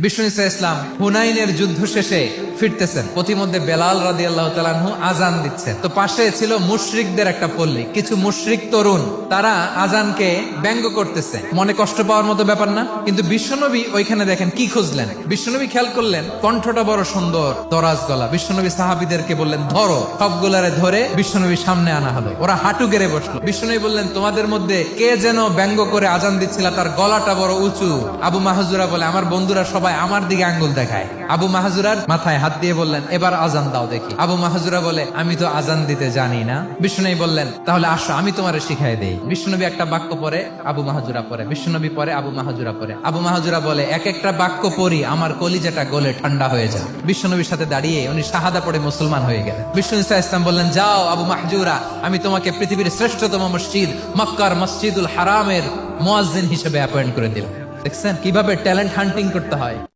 বিষ্ণু ইসলাম হুনাইনের যুদ্ধ শেষে ফিরতেছেন, প্রতিমধ্যে বেলাল রাদিয়াল্লাহু তাআলা আনহু আজান দিচ্ছেন। তো পাশে ছিল মুশরিকদের একটা পল্লী, কিছু মুশরিক তরুণ তারা আজানকে ব্যঙ্গ করতেছে। মনে কষ্ট পাওয়ার মতো ব্যাপার না, কিন্তু বিশ্বনবী ওইখানে দেখেন কি খুঁজলেন। বিশ্বনবী খেয়াল করলেন কণ্ঠটা বড় সুন্দর, দরাজ গলা। বিশ্বনবী সাহাবীদেরকে বললেন ধরো, সবগুলারে ধরে বিশ্বনবীর সামনে আনা হলো। ওরা হাঁটু গেড়ে বসলো। বিশ্বনবী বললেন তোমাদের মধ্যে কে যেন ব্যঙ্গ করে আজান দিচ্ছিল, তার গলাটা বড় উঁচু। আবু মাহজুরা বলে আমার বন্ধুরা সবাই আমার দিকে আঙ্গুল দেখায়। আবু মাহজুরার মাথায় হাত দিয়ে বললেন এবার আজান দাও দেখি। আবু মাহজুরা বলে আমি তো আজান দিতে জানি না। বিষ্ণুনবী বললেন তাহলে আসো আমি তোমারে শিখাই দেই। বিষ্ণুনবী একটা বাক্য পরে, আবু মাহজুরা পরে, বিষ্ণুনবী পরে, আবু মাহজুরা পরে। আবু মাহজুরা বলে এক একটা বাক্য পড়ি আমার কলিজাটা গলে ঠান্ডা হয়ে যায়। বিষ্ণুনবীর সাথে দাঁড়িয়ে উনি শাহাদা পড়ে মুসলমান হয়ে গেলেন। বিষ্ণু ইসলাম বললেন যাও আবু মাহজুরা, আমি তোমাকে পৃথিবীর শ্রেষ্ঠতম মসজিদ মক্কার মসজিদুল হারামের মুয়াজ্জিন হিসেবে অ্যাপয়েন্ট করে দিলাম। দেখছেন কিভাবে ট্যালেন্ট হান্টিং করতে হয়।